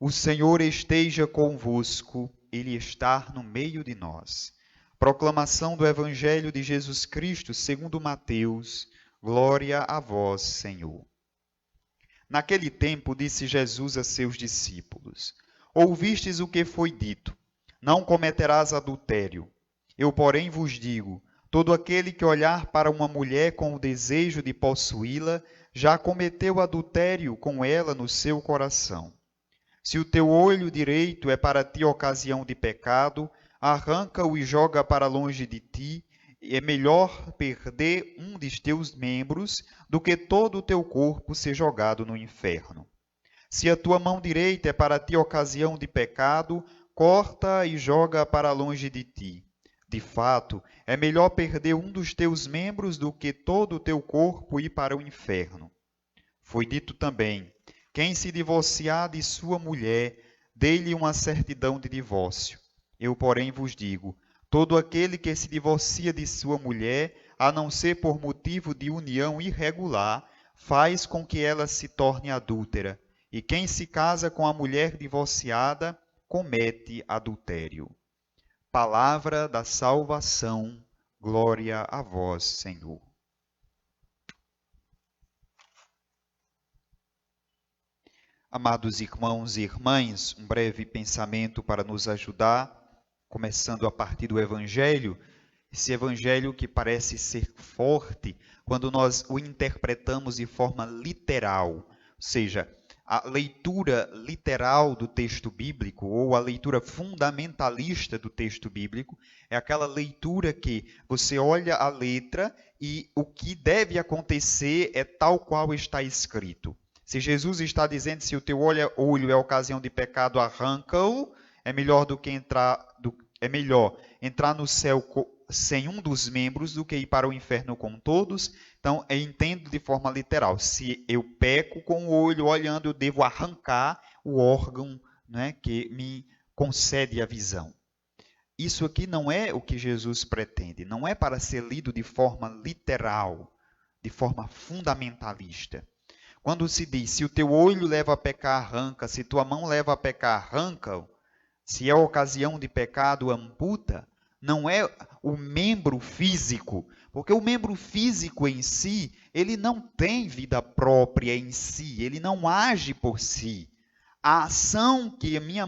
O Senhor esteja convosco, Ele está no meio de nós. Proclamação do Evangelho de Jesus Cristo segundo Mateus. Glória a vós, Senhor. Naquele tempo disse Jesus a seus discípulos: Ouvistes o que foi dito: Não cometerás adultério. Eu, porém, vos digo: todo aquele que olhar para uma mulher com o desejo de possuí-la, já cometeu adultério com ela no seu coração. Se o teu olho direito é para ti ocasião de pecado, arranca-o e joga para longe de ti. É melhor perder um dos teus membros do que todo o teu corpo ser jogado no inferno. Se a tua mão direita é para ti ocasião de pecado, corta e joga para longe de ti. De fato, é melhor perder um dos teus membros do que todo o teu corpo ir para o inferno. Foi dito também: quem se divorciar de sua mulher, dê-lhe uma certidão de divórcio. Eu, porém, vos digo: todo aquele que se divorcia de sua mulher, a não ser por motivo de união irregular, faz com que ela se torne adúltera. E quem se casa com a mulher divorciada, comete adultério. Palavra da salvação. Glória a vós, Senhor. Amados irmãos e irmãs, um breve pensamento para nos ajudar, começando a partir do Evangelho. Esse Evangelho que parece ser forte quando nós o interpretamos de forma literal, ou seja, a leitura literal do texto bíblico ou a leitura fundamentalista do texto bíblico é aquela leitura que você olha a letra e o que deve acontecer é tal qual está escrito. Se Jesus está dizendo, se o teu olho é ocasião de pecado, arranca-o, é melhor entrar no céu sem um dos membros do que ir para o inferno com todos. Então, eu entendo de forma literal. Se eu peco com o olho olhando, eu devo arrancar o órgão, né, que me concede a visão. Isso aqui não é o que Jesus pretende. Não é para ser lido de forma literal, de forma fundamentalista. Quando se diz, se o teu olho leva a pecar, arranca. Se tua mão leva a pecar, arranca. Se é ocasião de pecado, amputa. Não é o membro físico, porque o membro físico em si, ele não tem vida própria em si, ele não age por si. A ação da minha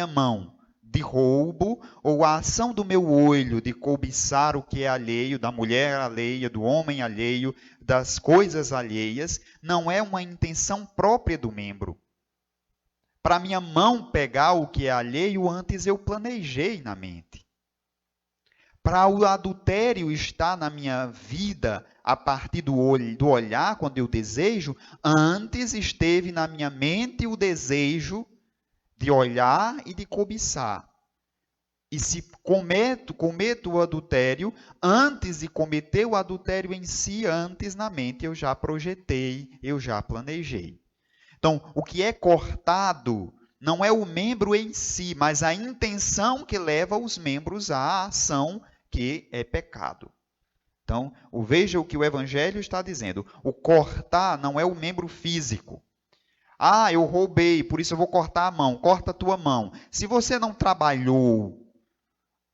mão de roubo, ou a ação do meu olho de cobiçar o que é alheio, da mulher alheia, do homem alheio, das coisas alheias, não é uma intenção própria do membro. Para minha mão pegar o que é alheio, antes eu planejei na mente. Para o adultério estar na minha vida a partir do olhar, quando eu desejo, antes esteve na minha mente o desejo de olhar e de cobiçar. E se cometo o adultério, antes de cometer o adultério em si, antes na mente eu já projetei, eu já planejei. Então, o que é cortado não é o membro em si, mas a intenção que leva os membros à ação que é pecado. Então, veja o que o Evangelho está dizendo. O cortar não é o membro físico. Ah, eu roubei, por isso eu vou cortar a mão. Corta a tua mão. Se você não trabalhou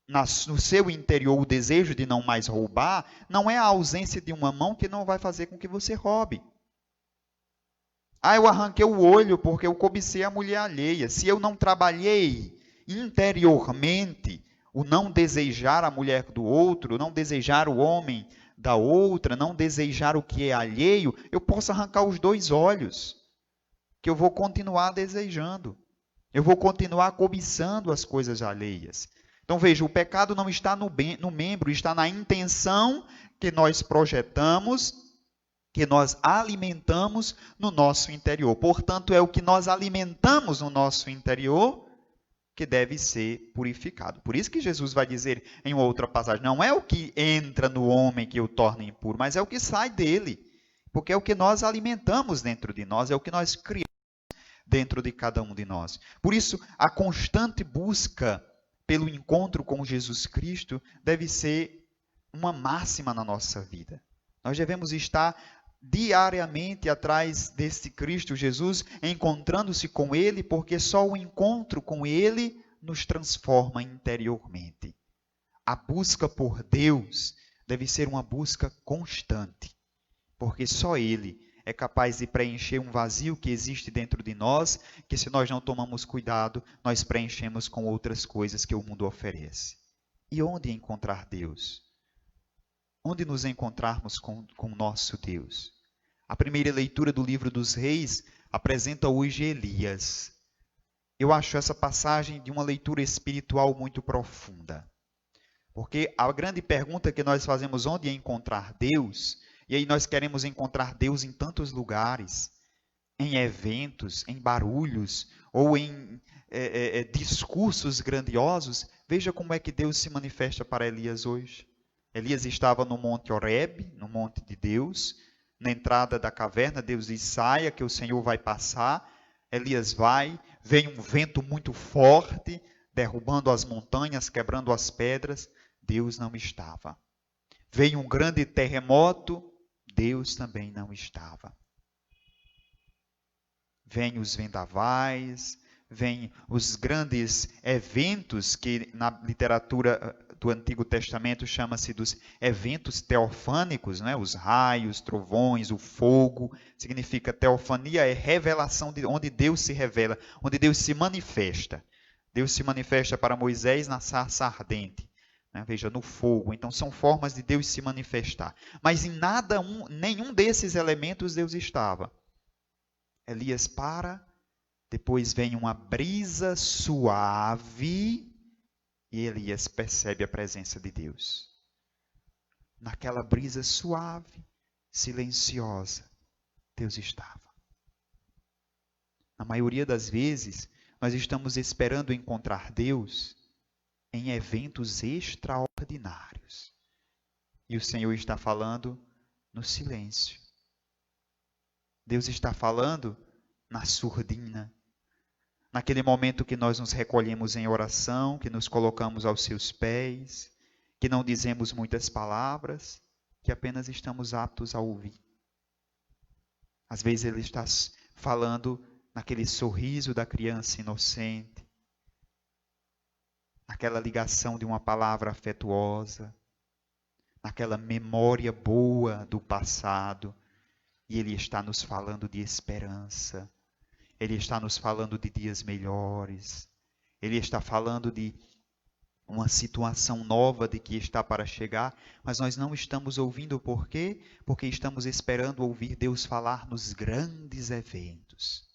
no seu interior o desejo de não mais roubar, não é a ausência de uma mão que não vai fazer com que você roube. Ah, eu arranquei o olho porque eu cobicei a mulher alheia. Se eu não trabalhei interiormente o não desejar a mulher do outro, não desejar o homem da outra, não desejar o que é alheio, eu posso arrancar os dois olhos, que eu vou continuar desejando. Eu vou continuar cobiçando as coisas alheias. Então veja, o pecado não está no membro, está na intenção que nós projetamos, que nós alimentamos no nosso interior. Portanto, é o que nós alimentamos no nosso interior que deve ser purificado. Por isso que Jesus vai dizer em outra passagem, não é o que entra no homem que o torna impuro, mas é o que sai dele. Porque é o que nós alimentamos dentro de nós, é o que nós criamos dentro de cada um de nós. Por isso, a constante busca pelo encontro com Jesus Cristo deve ser uma máxima na nossa vida. Nós devemos estar diariamente atrás desse Cristo Jesus, encontrando-se com Ele, porque só o encontro com Ele nos transforma interiormente. A busca por Deus deve ser uma busca constante, porque só Ele é capaz de preencher um vazio que existe dentro de nós, que se nós não tomamos cuidado, nós preenchemos com outras coisas que o mundo oferece. E onde encontrar Deus? Onde nos encontrarmos com o nosso Deus? A primeira leitura do livro dos Reis apresenta hoje Elias. Eu acho essa passagem de uma leitura espiritual muito profunda. Porque a grande pergunta que nós fazemos, onde encontrar Deus? E aí nós queremos encontrar Deus em tantos lugares, em eventos, em barulhos, ou em discursos grandiosos. Veja como é que Deus se manifesta para Elias hoje. Elias estava no Monte Horebe, no monte de Deus. Na entrada da caverna, Deus diz, saia que o Senhor vai passar. Elias vai, vem um vento muito forte, derrubando as montanhas, quebrando as pedras. Deus não estava. Veio um grande terremoto, Deus também não estava. Vêm os vendavais, vêm os grandes eventos que na literatura do Antigo Testamento chama-se dos eventos teofânicos, né? Os raios, trovões, o fogo. Significa teofania é revelação de onde Deus se revela, onde Deus se manifesta. Deus se manifesta para Moisés na sarça ardente. Veja, no fogo. Então, são formas de Deus se manifestar. Mas em nenhum desses elementos Deus estava. Elias para, depois vem uma brisa suave e Elias percebe a presença de Deus. Naquela brisa suave, silenciosa, Deus estava. Na maioria das vezes, nós estamos esperando encontrar Deus em eventos extraordinários. E o Senhor está falando no silêncio. Deus está falando na surdina. Naquele momento que nós nos recolhemos em oração, que nos colocamos aos seus pés, que não dizemos muitas palavras, que apenas estamos aptos a ouvir. Às vezes Ele está falando naquele sorriso da criança inocente, naquela ligação de uma palavra afetuosa, naquela memória boa do passado, e Ele está nos falando de esperança, Ele está nos falando de dias melhores, Ele está falando de uma situação nova de que está para chegar, mas nós não estamos ouvindo por quê? Porque estamos esperando ouvir Deus falar nos grandes eventos,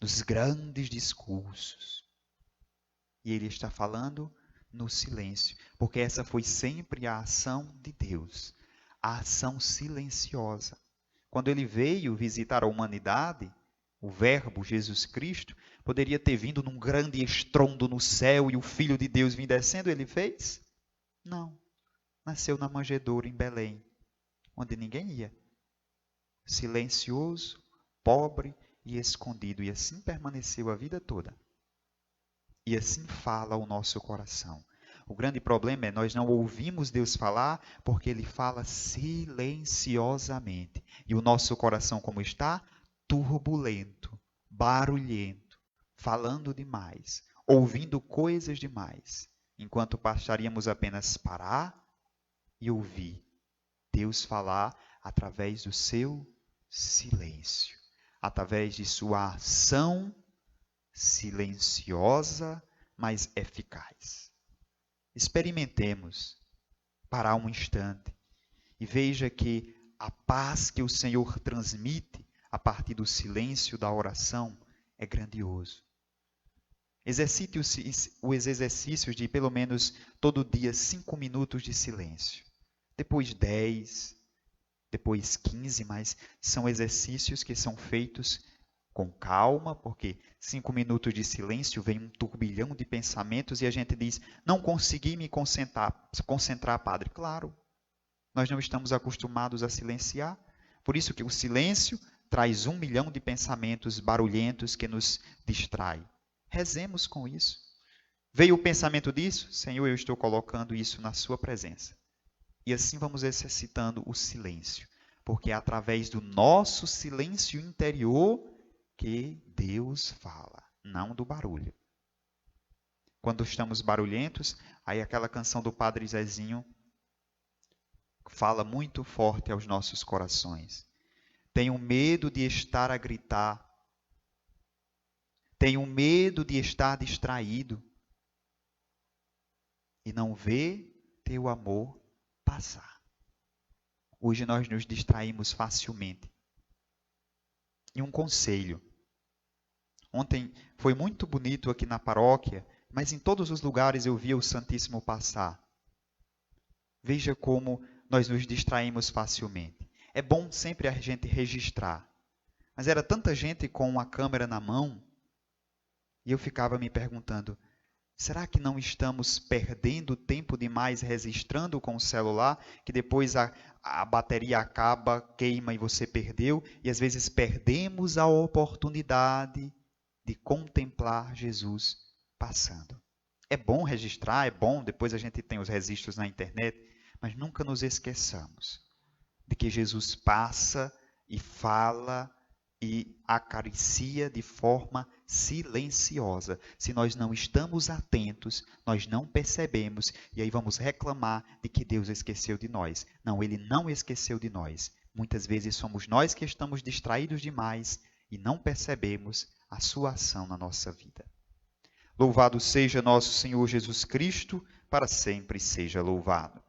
nos grandes discursos. E Ele está falando no silêncio, porque essa foi sempre a ação de Deus, a ação silenciosa. Quando Ele veio visitar a humanidade, o Verbo, Jesus Cristo, poderia ter vindo num grande estrondo no céu e o Filho de Deus vir descendo, Ele fez? Não. Nasceu na manjedoura em Belém, onde ninguém ia. Silencioso, pobre e escondido, e assim permaneceu a vida toda. E assim fala o nosso coração. O grande problema é nós não ouvimos Deus falar porque Ele fala silenciosamente. E o nosso coração como está? Turbulento, barulhento, falando demais, ouvindo coisas demais. Enquanto bastaríamos apenas parar e ouvir Deus falar através do seu silêncio, através de sua ação silenciosa, mas eficaz. Experimentemos parar um instante e veja que a paz que o Senhor transmite a partir do silêncio da oração é grandioso. Exercite os exercícios de pelo menos todo dia 5 minutos de silêncio. Depois 10, depois 15, mas são exercícios que são feitos com calma, porque 5 minutos de silêncio vem um turbilhão de pensamentos e a gente diz, não consegui me concentrar, padre. Claro, nós não estamos acostumados a silenciar, por isso que o silêncio traz 1 milhão de pensamentos barulhentos que nos distrai. Rezemos com isso. Veio o pensamento disso? Senhor, eu estou colocando isso na sua presença. E assim vamos exercitando o silêncio, porque é através do nosso silêncio interior que Deus fala, não do barulho. Quando estamos barulhentos, aí aquela canção do Padre Zezinho fala muito forte aos nossos corações. Tenho medo de estar a gritar. Tenho medo de estar distraído e não ver teu amor passar. Hoje nós nos distraímos facilmente. E um conselho. Ontem foi muito bonito aqui na paróquia, mas em todos os lugares eu via o Santíssimo passar. Veja como nós nos distraímos facilmente. É bom sempre a gente registrar. Mas era tanta gente com uma câmera na mão, e eu ficava me perguntando, será que não estamos perdendo tempo demais registrando com o celular, que depois a bateria acaba, queima e você perdeu, e às vezes perdemos a oportunidade de contemplar Jesus passando. É bom registrar, é bom, depois a gente tem os registros na internet, mas nunca nos esqueçamos de que Jesus passa e fala e acaricia de forma silenciosa. Se nós não estamos atentos, nós não percebemos e aí vamos reclamar de que Deus esqueceu de nós. Não, Ele não esqueceu de nós. Muitas vezes somos nós que estamos distraídos demais e não percebemos a sua ação na nossa vida. Louvado seja nosso Senhor Jesus Cristo, para sempre seja louvado.